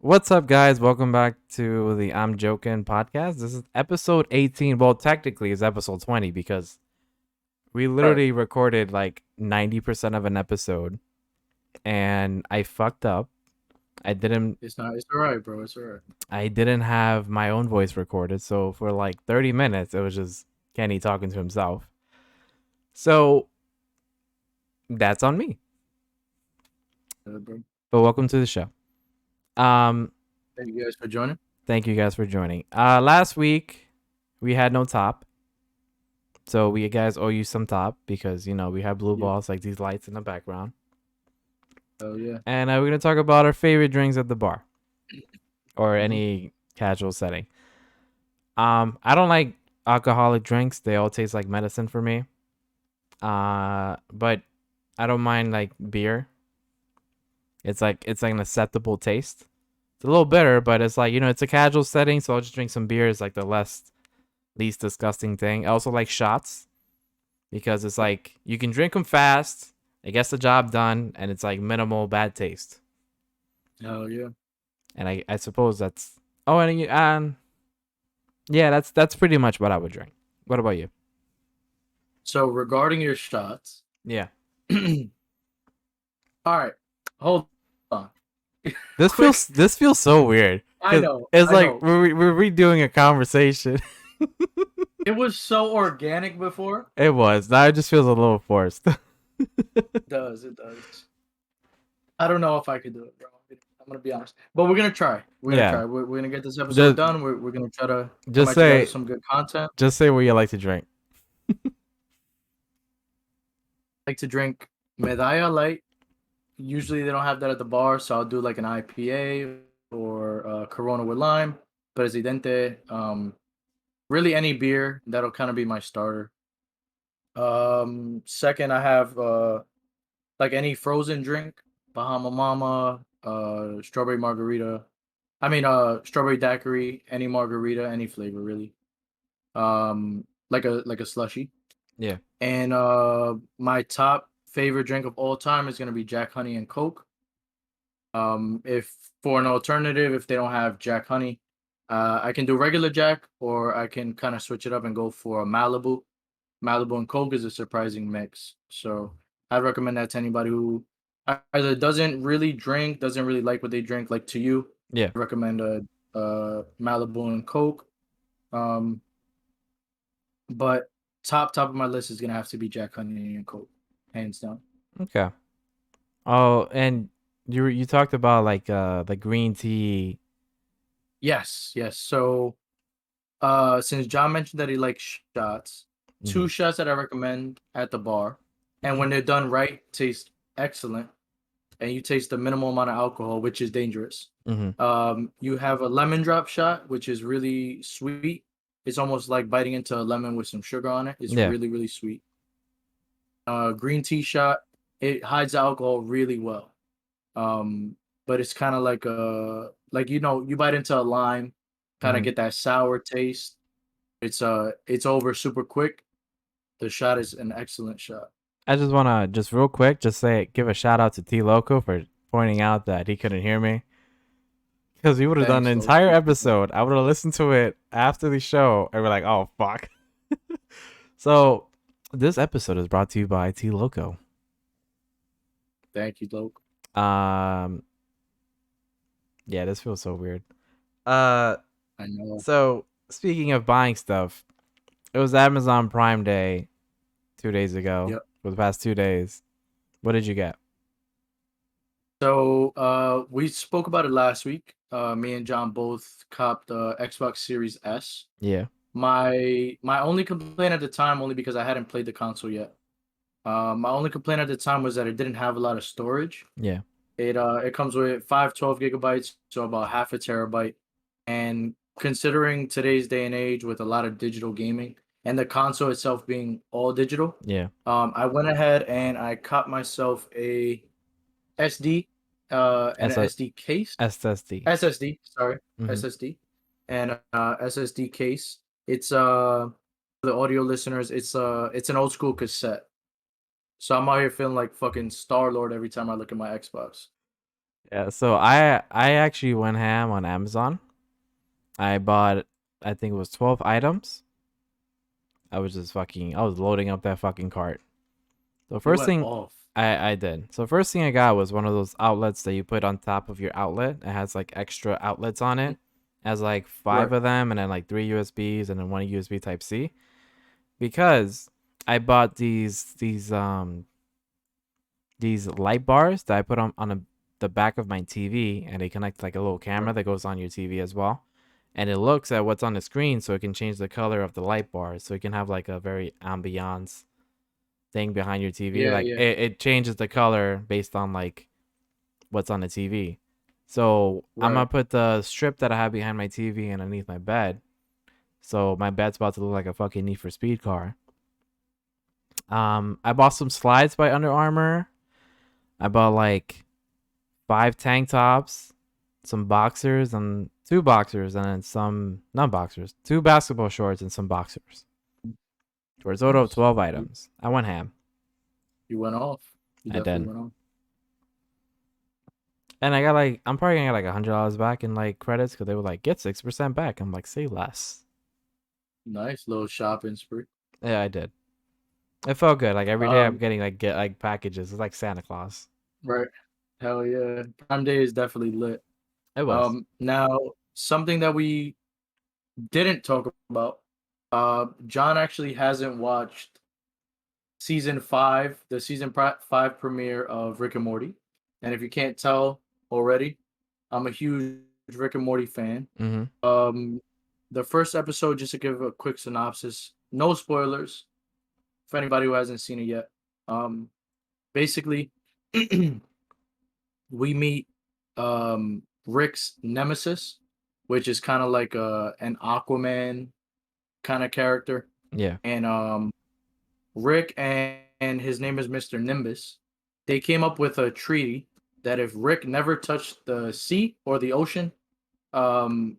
What's up, guys? Welcome back to the I'm JoKen podcast. This is episode 18. Well, technically, it's episode 20 because we Right. literally recorded like 90% of an episode and I fucked up. I didn't It's not. It's all right, bro. It's all right. I didn't have my own voice recorded. So for like 30 minutes, it was just Kenny talking to himself. So that's on me. Bro. But welcome to the show. Um Thank you guys for joining. Thank you guys for joining. Last week we had no top. So we guys owe you some top because we have blue Yeah. balls like these lights in the background, Oh yeah. and we're gonna talk about our favorite drinks at the bar or hmm any casual setting. I don't like alcoholic drinks; they all taste like medicine for me. But I don't mind like beer. It's like an acceptable taste. It's a little bitter, but it's like it's a casual setting, so I'll just drink some beer. It's like the least disgusting thing. I also like shots because it's like you can drink them fast, it gets the job done, and it's like minimal bad taste. Oh yeah. And I suppose that's yeah, that's pretty much what I would drink. What about you? So regarding your shots, Yeah, all right. Hold on. this Quick. feels so weird I because know. it's I like know. we're redoing a conversation. It was so organic before. It was now it just feels a little forced. It does. It does. I don't know if I could do it, bro. I'm gonna be honest, but we're gonna try. We're gonna Yeah, try. We're gonna get this episode just done. We're gonna try to come just at you guys with say some good content. just say what you like to drink. I like to drink Medalla Light. Usually they don't have that at the bar, so I'll do like an IPA or Corona with lime, Presidente. Really any beer that'll kind of be my starter. Second, I have like any frozen drink, Bahama Mama, strawberry margarita. I mean, strawberry daiquiri, any margarita, any flavor really. Like a slushy. Yeah. And my top favorite drink of all time is gonna be Jack Honey and Coke. If for an alternative, if they don't have Jack Honey, I can do regular Jack, or I can kind of switch it up and go for a Malibu. Malibu and Coke is a surprising mix, so I'd recommend that to anybody who either doesn't really drink, doesn't really like what they drink. Like to you, Yeah. I recommend a Malibu and Coke. Um, but top of my list is gonna have to be Jack Honey and Coke, hands down. Okay. Oh, and you talked about like the green tea. Yes, yes. So since John mentioned that he likes shots, Mm-hmm. two shots that I recommend at the bar, and when they're done right, taste excellent, and you taste the minimal amount of alcohol, which is dangerous. Mm-hmm. You have a lemon drop shot, which is really sweet. It's almost like biting into a lemon with some sugar on it. It's Yeah. really, really sweet. Green tea shot, it hides the alcohol really well. But it's kind of like you bite into a lime, kind of Mm-hmm. get that sour taste. It's over super quick. The shot is an excellent shot. I just wanna just real quick give a shout out to T Loco for pointing out that he couldn't hear me because we would have done Thanks, an Loki. entire episode. I would have listened to it after the show and we're like, oh fuck. So this episode is brought to you by T Loco. Thank you, Loki. Um, yeah, this feels so weird. Uh, I know. so speaking of buying stuff, it was Amazon Prime Day 2 days ago. Yep. For the past 2 days, what did you get? So we spoke about it last week. Me and John both copped the Xbox Series S. Yeah, My only complaint at the time, only because I hadn't played the console yet. My only complaint at the time was that it didn't have a lot of storage. yeah, It comes with 512 GB, so about half a terabyte. And considering today's day and age with a lot of digital gaming and the console itself being all digital, yeah. I went ahead and I caught myself a SD and S an SD case. SSD. SSD, sorry, Mm-hmm. SSD and SSD case. It's for the audio listeners, it's an old school cassette. So I'm out here feeling like fucking Star Lord every time I look at my Xbox. Yeah, so I actually went ham on Amazon. I bought, I think it was 12 items. I was loading up that fucking cart. The You first went thing off. I did. So first thing I got was one of those outlets that you put on top of your outlet. It has like extra outlets on it. Mhm. It has like Right. 5 of them and then like 3 USBs and then one USB type C. Because I bought these light bars that I put the back of my TV, and they connect like a little camera Right. that goes on your TV as well. And it looks at what's on the screen so it can change the color of the light bars. So you can have like a very ambiance thing behind your TV. Yeah, Like yeah. it changes the color based on like what's on the TV. So I'm Right. gonna put the strip that I have behind my TV underneath my bed. So my bed's about to look like a fucking Need for Speed car. I bought some slides by Under Armour. I bought like 5 tank tops, some boxers, and 2 boxers, and then some not boxers, 2 basketball shorts, and some boxers. For a total of Nice. 12 You, items. I went ham. you went off. You I definitely did. went off. And I got like, I'm probably gonna get like $100 back in like credits because they were like, get 6% back. I'm like, say less. Nice little shopping spree. Yeah, I did. It felt good. Like every day I'm Um, getting like get like packages. It's like Santa Claus. right. Hell yeah. Prime Day is definitely lit. It was. Now something that we didn't talk about. John actually hasn't watched season 5, the season 5 premiere of Rick and Morty. And if you can't tell already, I'm a huge Rick and Morty fan. Mm-hmm. Um, the first episode, just to give a quick synopsis, no spoilers for anybody who hasn't seen it yet. Basically, we meet Rick's nemesis, which is kind of like an Aquaman kind of character, Yeah. and Rick and his name is Mr. Nimbus. They came up with a treaty that if Rick never touched the sea or the ocean, um,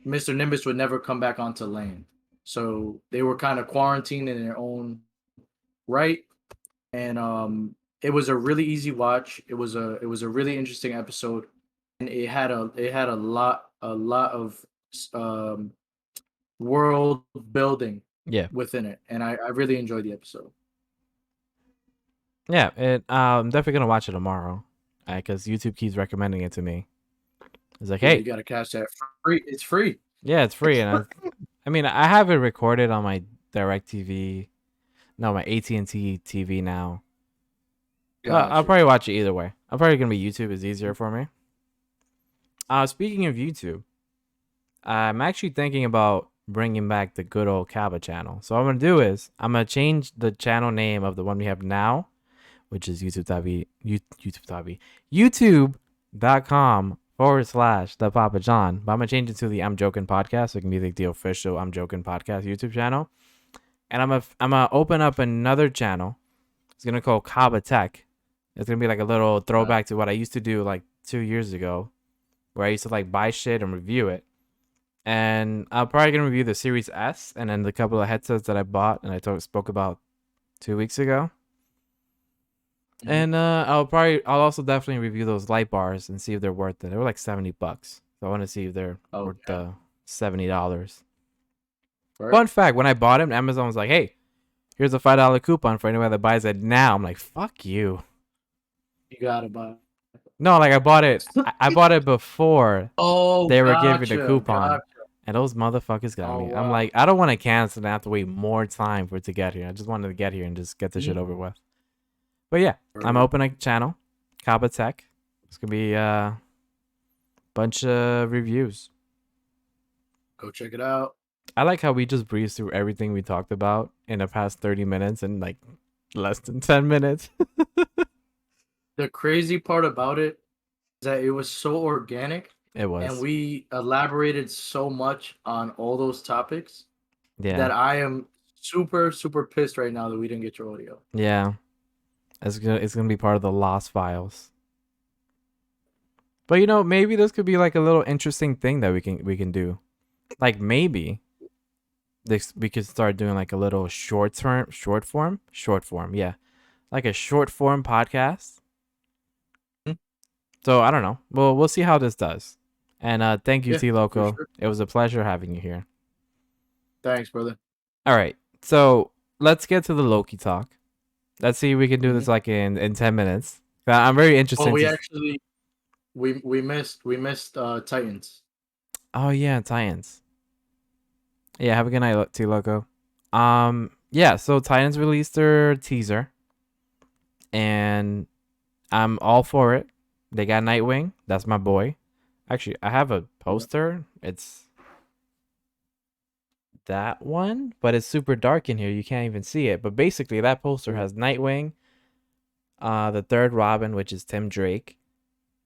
Mr. Nimbus would never come back onto land. So they were kind of quarantined in their own right, and it was a really easy watch. It was a really interesting episode, and it had a lot of um, world building Yeah. within it, and I really enjoyed the episode. Yeah. I'm definitely gonna watch it tomorrow. Because YouTube keeps recommending it to me. It's like, Yeah, you hey, gotta catch that free. It's free. yeah, it's free, and I mean, I have it recorded on my Direct TV, no, my AT&T TV now. But I'll Gotcha. probably watch it either way. I'm probably gonna be YouTube is easier for me. Speaking of YouTube, I'm actually thinking about bringing back the good old Kaba channel. So what I'm gonna do is I'm gonna change the channel name of the one we have now, which is youtube.com/ the Papa John. But I'm gonna change it to the I'm Joking podcast, so it can be like the official I'm Joking podcast YouTube channel. And I'm gonna open up another channel. It's gonna call Kaba Tech. It's gonna be like a little Uh, throwback to what I used to do like 2 years ago, where I used to like buy shit and review it. And I'm probably gonna review the Series S and then the couple of headsets that I bought and spoke about 2 weeks ago. mhm. And I'll also definitely review those light bars and see if they're worth it. They were like $70, so I want to see if they're Oh, worth yeah. the $70. Right. Fun fact: when I bought them, Amazon was like, "Hey, here's a $5 coupon for anyone that buys it now." I'm like, "Fuck you." You gotta buy. No, like I bought it. I bought it before Oh, they were giving the gotcha. coupon, Gotcha. and those motherfuckers got Oh, me. I'm wow. like, I don't want to cancel and have to wait more time for it to get here. I just wanted to get here and just get the shit Mhm. over with. But yeah, I'm Word. opening a channel, Kaba Tech. It's gonna be bunch of reviews. Go check it out. I like how we just breezed through everything we talked about in the past 30 minutes in like less than 10 minutes. The crazy part about it is that it was so organic, It and was. we elaborated so much on all those topics Yeah. that I am super, super pissed right now that we didn't get your audio. Yeah. It's gonna be part of the lost files. But maybe this could be like a little interesting thing that we can do. Like maybe this we could start doing like a little short form, yeah. Like a short form podcast So I don't know. We'll see how this does. And thank you, Yeah, T for Loco. sure. It was a pleasure having you here. Thanks, brother. All right. So let's get to the Loki talk. Let's see if we can do Hmm. this like in 10 minutes. I'm very Oh, interested we to. actually we missed Titans. Oh yeah, Titans. Yeah, have a good night, T Loco. Yeah. So Titans released their teaser, and I'm all for it. They got Nightwing. That's my boy. Actually, I have a Yeah. poster. It's that one, but it's super dark in here. You can't even see it. But basically, that poster Yeah. has Nightwing, the third Robin, which is Tim Drake.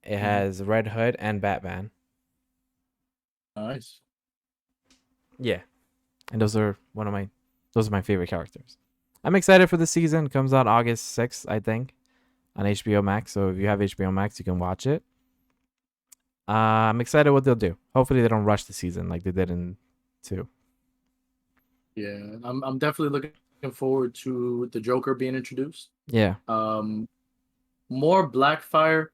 It Hmm. has Red Hood and Batman. Nice. Yeah, and those are my favorite characters. I'm excited for the season. It comes out August 6th, I think, on HBO Max. So if you have HBO Max, you can watch it. I'm excited what they'll do. Hopefully, they don't rush the season like they did in two. Yeah, I'm definitely looking forward to the Joker being introduced. Yeah, Um, more Blackfire.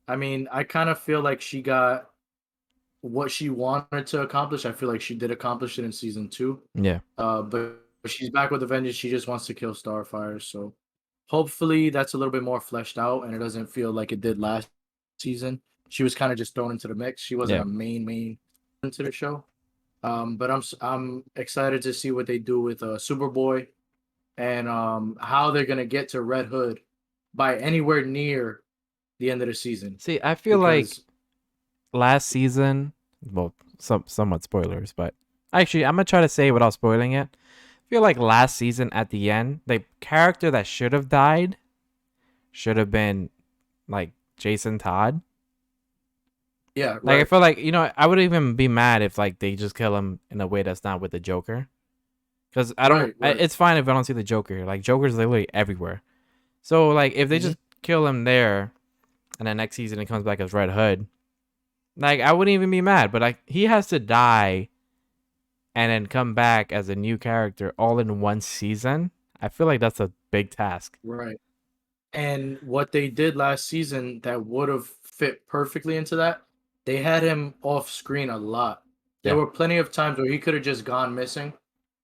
I mean, I kind of feel like she got what she wanted to accomplish. I feel like she did accomplish it in season two. yeah, But she's back with a vengeance. She just wants to kill Starfire. So hopefully that's a little bit more fleshed out and it doesn't feel like it did last season. She was kind of just thrown into the mix. She wasn't yeah. a main into the show. But I'm excited to see what they do with Superboy and how they're gonna get to Red Hood by anywhere near the end of the season. See, I feel like Because last season, well, somewhat spoilers, but actually, I'm gonna try to say it without spoiling it. I feel like last season at the end, the character that should have died should have been like Jason Todd. yeah, Like I right, feel like I would even be mad if like they just kill him in a way that's not with the Joker. Because I don't. right. It's fine if I don't see the Joker here. Like Joker's literally everywhere. So like if they Hmm. just kill him there, and then next season he comes back as Red Hood, like I wouldn't even be mad. But like he has to die and then come back as a new character all in one season. I feel like that's a big task. Right. And what they did last season that would have fit perfectly into that, they had him off screen a lot. There Yeah. were plenty of times where he could have just gone missing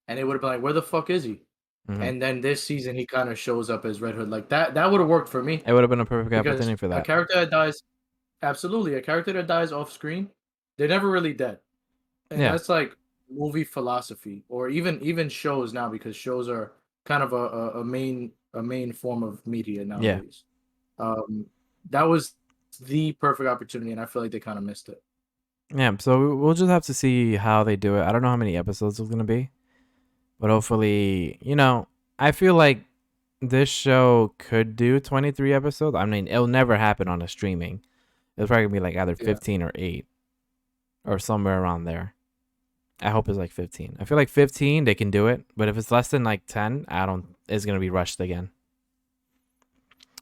and it would have been like, where the fuck is he? Hmm. And then this season he kind of shows up as Red Hood. Like that would have worked for me It would have been a perfect because opportunity for a that. character that dies, absolutely, a character that dies off screen, they're never really dead. And Yeah. that's like movie philosophy or even shows now because shows are kind of a main form of media Yeah. nowadays. Um, that was the perfect opportunity, and I feel like they kind of missed it. Yeah. So we'll just have to see how they do it. I don't know how many episodes it's gonna be, but hopefully, I feel like this show could do 23 episodes. I mean, it'll never happen on a streaming. It's probably gonna be like either Yeah, 15 or 8 or somewhere around there. I hope it's like 15. I feel like 15 they can do it, but if it's less than like 10, I don't. It's gonna be rushed again.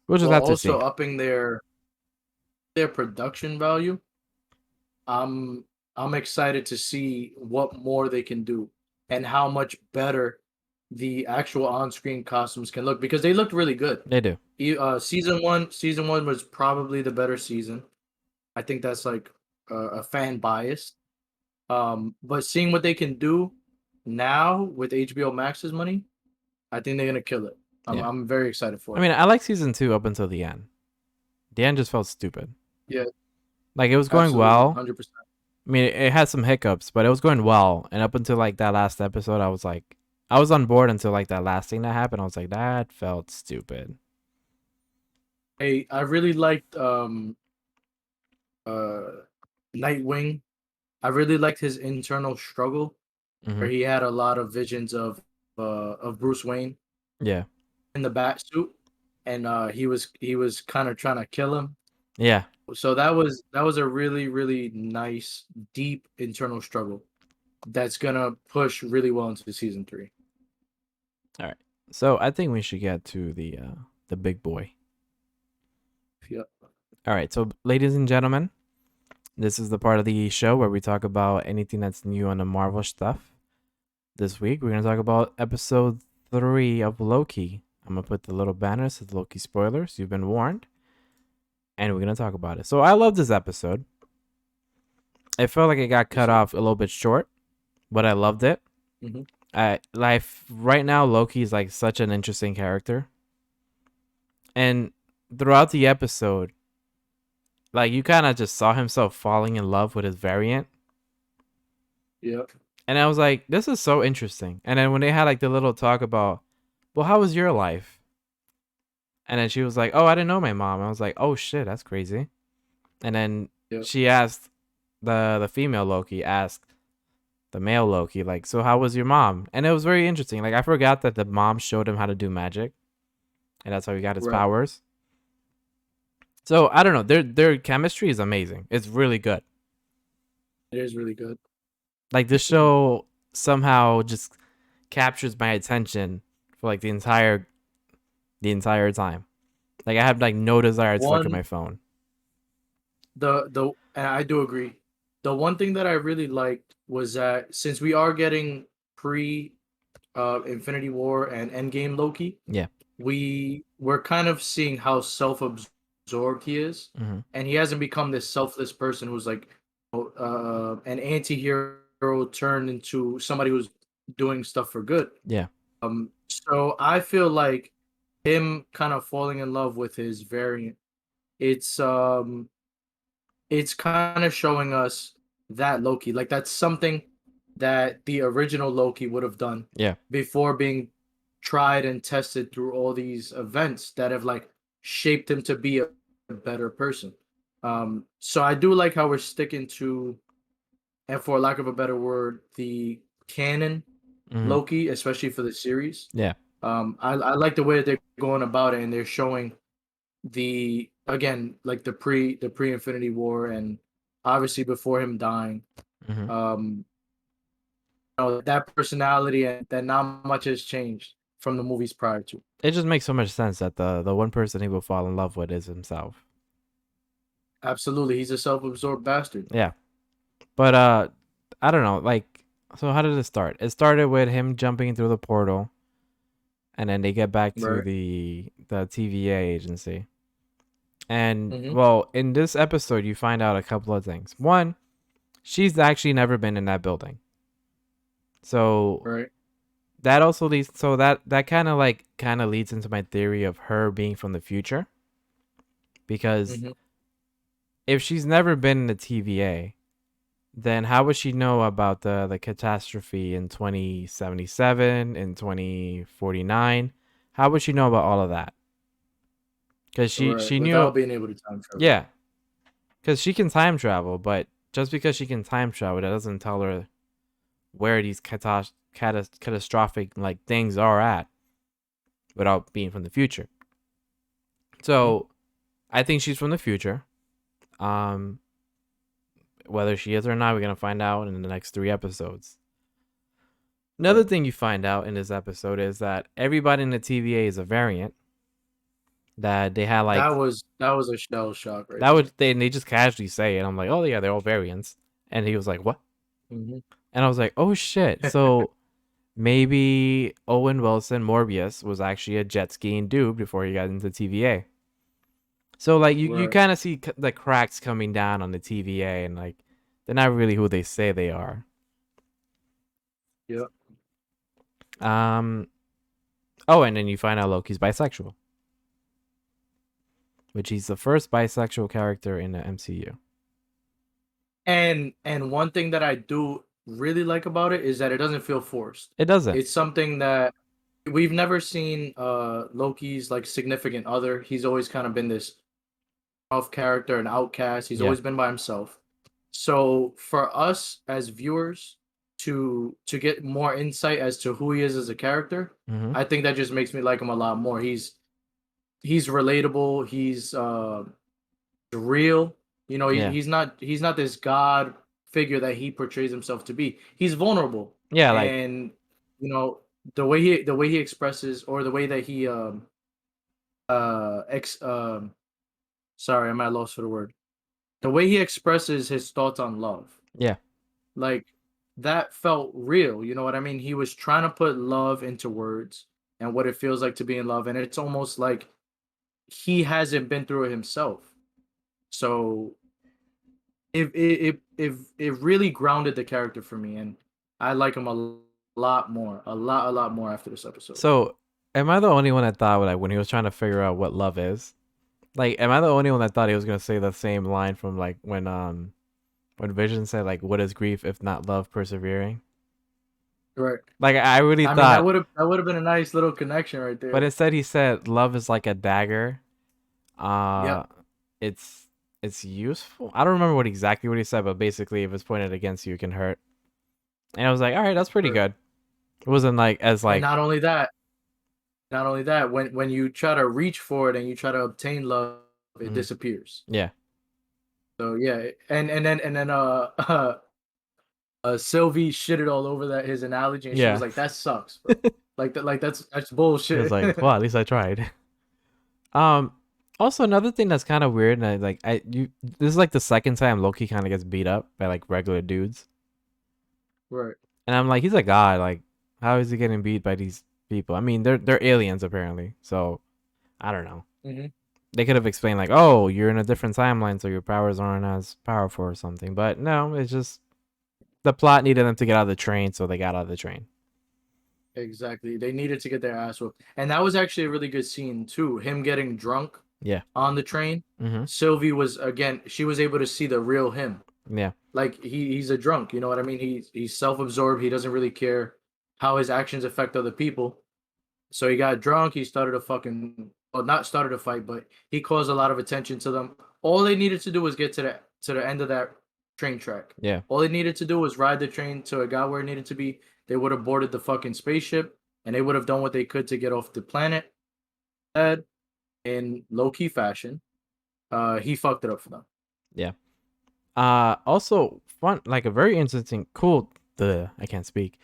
We'll just while have to also see. upping their production value. I'm I'm excited to see what more they can do and how much better the actual on-screen costumes can look because they looked really good. They do. Season one was probably the better season. I think that's like a fan bias. But seeing what they can do now with HBO Max's money, I think they're gonna kill it. I'm Yeah. I'm very excited I for it. mean, I like season 2 up until the end. The end just felt stupid. Yeah, Like it was going absolutely, well. 100%. I mean, it had some hiccups, but it was going well. And up until like that last episode, I was on board until like that last thing that happened. I was like, that felt stupid. Hey, I really liked uh Nightwing. I really liked his internal struggle Hmm. where he had a lot of visions of Bruce Wayne Yeah. in the bat suit and he was kind of trying to kill him. Yeah. So that was a really nice deep internal struggle that's gonna push really well into season three. All right. So I think we should get to the big boy. Yeah. All right. So, ladies and gentlemen, this is the part of the show where we talk about anything that's new on the Marvel stuff. This week, we're going to talk about episode 3 of Loki. I'm going to put the little banner that says Loki spoilers. You've been warned. and we're gonna talk about it. So I love this episode. It felt like it got cut So, off a little bit short, but I loved it. mhm. I like right now Loki is like such an interesting character, and throughout the episode, like you kind of just saw himself falling in love with his variant, Yeah. and I was like, this is so interesting. And then when they had like the little talk about, well, how was your life? And then she was like, oh, I didn't know my mom. I was like, oh shit, that's crazy. And then Yeah. she asked the female Loki asked the male Loki like, so how was your mom? And it was very interesting. Like I forgot that the mom showed him how to do magic, and that's how he got his Right. powers. So I don't know. Their chemistry is amazing. It's really good. It is really good. Like this show somehow just captures my attention for like the entire time. Like I have like no desire to look at One, my phone. and I do agree. The one thing that I really liked was that since we are getting pre Infinity War and Endgame Loki, Yeah. we're kind of seeing how self-absorbed he is, Hmm. and he hasn't become this selfless person who's like an anti-hero turned into somebody who's doing stuff for good. Yeah. So I feel like him kind of falling in love with his variant. It's um it's kind of showing us that Loki, like that's something that the original Loki would have done Yeah. before being tried and tested through all these events that have like shaped him to be a better person. So I do like how we're sticking to, and for lack of a better word, the canon Hmm. Loki, especially for the series. Yeah. I like the way that they're going about it, and they're showing the again like the pre Infinity War, and obviously before him dying, Hmm. um, that personality and that not much has changed from the movies prior to. It just makes so much sense that the one person he will fall in love with is himself. Absolutely, he's a self-absorbed bastard. Yeah. But I don't know. Like, so how did it start? It started with him jumping through the portal, and then they get back to Right. the TVA agency. And Mm-hmm. well, in this episode, you find out a couple of things. One, she's actually never been in that building. So Right. that also leads. So that kind of leads into my theory of her being from the future, because Mm-hmm. if she's never been in the TVA, then how would she know about the catastrophe in 2077, in 2049? How would she know about all of that? Because she Right. she Without knew, being able to time travel. yeah, because she can time travel, but just because she can time travel, that doesn't tell her where these catastrophic like things are at without being from the future. Mm-hmm. So I think she's from the future. Um, whether she is or not, we're gonna find out in the next 3 episodes. Another Right. thing you find out in this episode is that everybody in the TVA is a variant. That they had like That was a shell shock right that there. would they just casually say it. I'm like, oh yeah, they're all variants. And he was like, what? Mm-hmm. And I was like, oh shit. So maybe Owen Wilson Morbius was actually a jet skiing dude before he got into TVA. So like you Right. kind of see the cracks coming down on the TVA, and like they're not really who they say they are. Yeah. Um. Oh, and then you find out Loki's bisexual, which he's the first bisexual character in the MCU. And one thing that I do really like about it is that it doesn't feel forced. It doesn't. It's something that we've never seen Loki's like significant other. He's always kind of been this off character, an outcast. He's Yeah. always been by himself. So for us as viewers to get more insight as to who he is as a character, Mm-hmm. I think that just makes me like him a lot more. He's relatable. He's real. You know, Yeah. he's not this god figure that he portrays himself to be. He's vulnerable, Yeah. Like and you know the way he expresses, or the way that he ex sorry, I'm at a loss for the word. The way he expresses his thoughts on love, yeah. like that felt real. You know what I mean? He was trying to put love into words and what it feels like to be in love, and it's almost like he hasn't been through it himself. So it really grounded the character for me, and I like him lot more, a lot more after this episode. So, am I the only one that thought like when he was trying to figure out what love is? Like, am I the only one that thought he was gonna say the same line from like when Vision said like, "What is grief if not love persevering?" Right. Like, I really I mean, thought, that would have been a nice little connection right but there. instead he said, "Love is like a dagger. Uh, Yep. it's it's useful." I don't remember what he said, but basically, if it's pointed against you, it can hurt. And I was like, "All right, that's pretty Right. good." It wasn't like as And like, not only that, when you try to reach for it and you try to obtain love, it mhm, disappears. yeah, So yeah, and then Sylvie shitted all over that his analogy, and she was yeah. like, "That sucks, bro. Like that, like that's It was bullshit." like, well, at least I tried. Um, Also another thing that's kind of weird, and this is like the second time Loki kind of gets beat up by like regular dudes, Right. and I'm like, he's a god, like, how is he getting beat by these people? I mean, they're aliens apparently, so I don't know. Hmm. They could have explained like, oh, you're in a different timeline, so your powers aren't as powerful or something, but no, it's just the plot needed them to get out of the train, so they got out of the train. Exactly. They needed to get their ass whooped, and that was actually a really good scene too. Him getting drunk Yeah. on the train. Mhm. Sylvie was again. She was able to see the real him. Yeah. Like he's a drunk. You know what I mean? He's self-absorbed. He doesn't really care how his actions affect other people. So he got drunk. He started a fucking, well, not started a fight, but he caused a lot of attention to them. All they needed to do was get to the end of that train track. Yeah. All they needed to do was ride the train till it got where it needed to be. They would have boarded the fucking spaceship, and they would have done what they could to get off the planet. Ed, in low key fashion, he fucked it up for them. Yeah. Also fun, like a very interesting, cool. The I can't speak.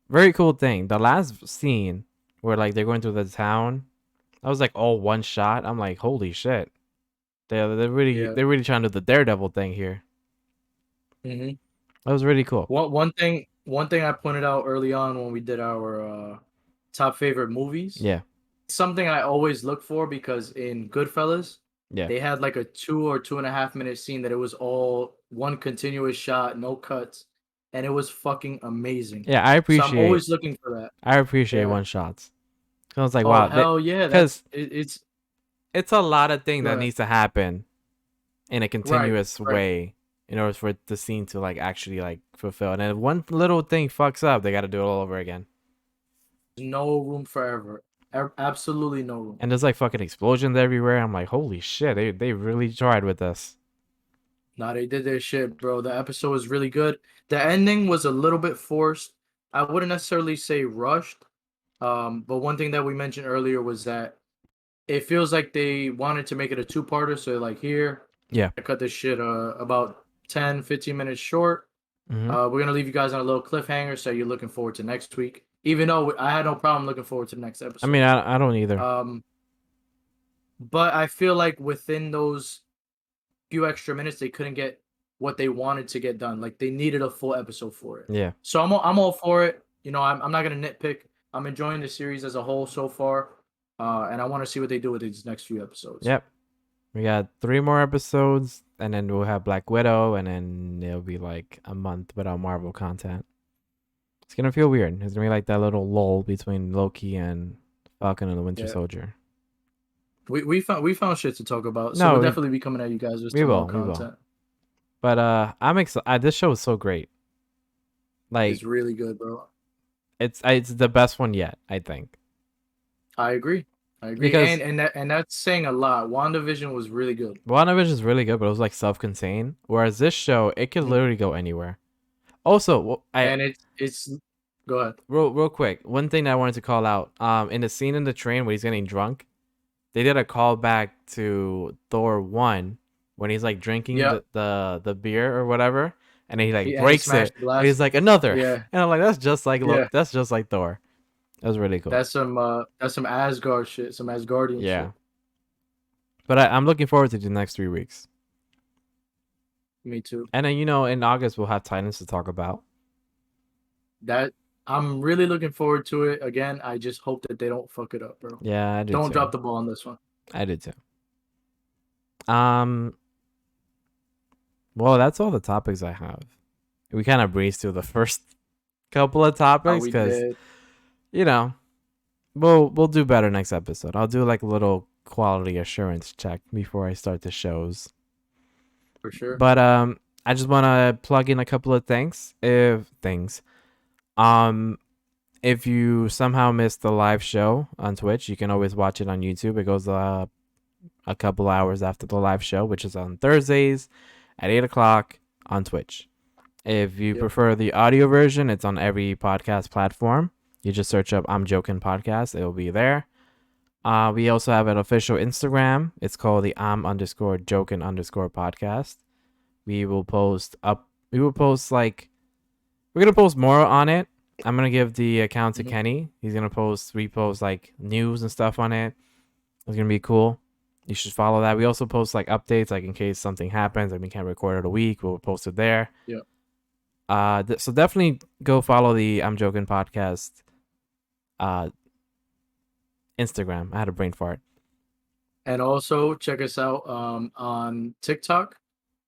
Very cool thing. The last scene where like they're going through the town, I was like all one shot. I'm like, holy shit. Yeah. They're really trying to do the Daredevil thing here. Hmm. That was really cool. One thing I pointed out early on when we did our top favorite movies, Yeah. something I always look for, because in Goodfellas, Yeah. they had like a 2 or 2.5 minute scene that it was all one continuous shot, no cuts, and it was fucking amazing. Yeah, So I'm always looking for that. I appreciate Yeah. one shots. I was like, Oh wow, hell yeah, because it's it's a lot of thing that good. needs to happen in a Right, continuous right. way in order for the scene to like actually like fulfill. And if one little thing fucks up, they got to do it all over again. No room for error. Absolutely no room. And there's like fucking explosions everywhere. I'm like, holy shit, they really tried with this. Nah, they did their shit, bro. The episode was really good. The ending was a little bit forced. I wouldn't necessarily say rushed. But one thing that we mentioned earlier was that it feels like they wanted to make it a two-parter. So like here, Yeah. I cut this shit about 10, 15 minutes short. Hmm. We're gonna leave you guys on a little cliffhanger, so you're looking forward to next week. Even though I had no problem looking forward to the next I mean, episode. I don't either. Um, but I feel like within those few extra minutes, they couldn't get what they wanted to get done. Like they needed a full episode for it. Yeah. So I'm all for it. You know, I'm not gonna nitpick. I'm enjoying the series as a whole so far, and I want to see what they do with these next few episodes. Yep. We got 3 more episodes, and then we'll have Black Widow, and then it'll be like a month without Marvel content. It's gonna feel weird. It's gonna be like that little lull between Loki and Falcon and the Winter Yeah, Soldier. we found shit to talk about, so No, we'll definitely be coming at you guys with we some more will, we will. content. But I'm excited. This show is so great. It's Like really good, bro. it's the best one yet, I think. I agree. I agree, Because and that's saying a lot. WandaVision was really good. WandaVision is really good, but it was like self-contained. Whereas this show, it could Mhm. literally go anywhere. Also, I And it's go ahead. real quick, one thing that I wanted to call out. In the scene in the train where he's getting drunk, they did a callback to Thor 1 when he's like drinking Yep. the beer or whatever, and he like And he breaks it, smashed the and glass. he's like another, Yeah. and I'm like that's just like Yeah. That's just like Thor. That was really cool. That's some Asgard shit, some Asgardian Yeah, shit. but I'm looking forward to the next 3 weeks, Me too. and then in August we'll have Titans to talk about. That I'm really looking forward to it. Again, I just hope that they don't fuck it up, bro. Yeah, I do Don't too. drop the ball on this one. I did too. Um, Well, that's all the topics I have. We kind of breezed through the first couple of How topics we because did you know we'll do better next episode. I'll do like a little quality assurance check before I start the shows. for sure. But I just want to plug in a couple of things. Um, if you somehow missed the live show on Twitch, you can always watch it on YouTube. It goes a couple hours after the live show, which is on Thursdays at 8 o'clock on Twitch. If you Yep. prefer the audio version, it's on every podcast platform. You just search up I'm Joking Podcast. It'll be there. We also have an official Instagram. It's called the I'm_Joking_ podcast. We will post up. We will post like we're gonna post more on it. I'm gonna give the account to Mhm. Kenny. He's gonna repost like news and stuff on it. It's gonna be cool. You should follow that. We also post like updates, like in case something happens and we can't record it a week, we'll post it there. Yep. So definitely go follow the I'm Joking Podcast uh Instagram. I had a brain fart. And also check us out on TikTok.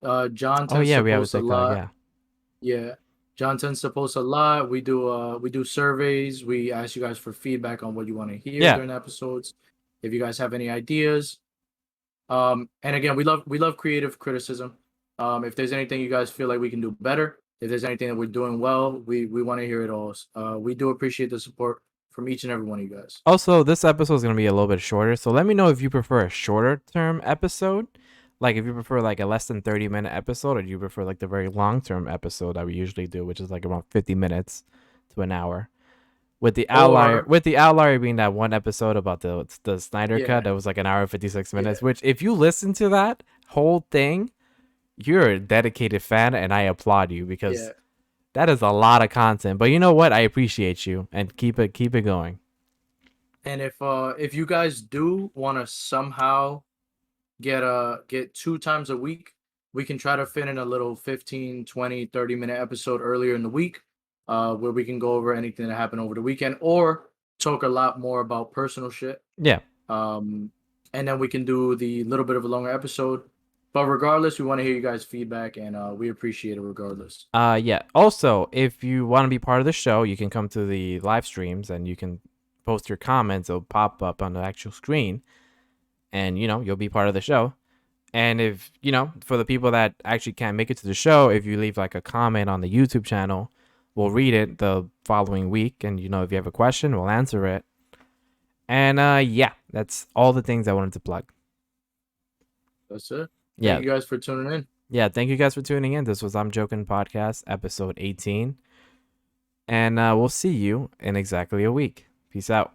John Oh tends yeah, to we have a post a TikTok. lot. Yeah, Yeah. John tends to post a lot. We do surveys. We ask you guys for feedback on what you want to hear yeah. during the episodes. If you guys have any ideas. And again, we love creative criticism. If there's anything you guys feel like we can do better, if there's anything that we're doing well, we want to hear it all. We do appreciate the support from each and every one of you guys. Also, this episode is gonna be a little bit shorter, so let me know if you prefer a shorter term episode, like if you prefer like a less than 30-minute episode, or do you prefer like the very long term episode that we usually do, which is like around 50 minutes to an hour. Or With the outlier being that one episode about the Snyder cut yeah, that was like an hour and 56 yeah, minutes. Which, if you listen to that whole thing, you're a dedicated fan, and I applaud you yeah. because that is a lot of content. But you know what? I appreciate you, and keep it going. And if you guys do want to somehow get 2 times a week, we can try to fit in a little 15, 20, 30 minute episode earlier in the week, where we can go over anything that happened over the weekend or talk a lot more about personal shit. Yeah. um and then we can do the little bit of a longer episode, but regardless, we want to hear you guys feedback, and we appreciate it regardless. Yeah. Also, if you want to be part of the show, you can come to the live streams and you can post your comments. It'll pop up on the actual screen, and you'll be part of the show. And if for the people that actually can't make it to the show, if you leave like a comment on the YouTube channel, we'll read it the following week. And if you have a question, we'll answer it. And yeah, that's all the things I wanted to plug. That's it. Yeah. Thank you guys for tuning in. Yeah, thank you guys for tuning in. This was I'm Joking Podcast, episode 18. And we'll see you in exactly a week. Peace out.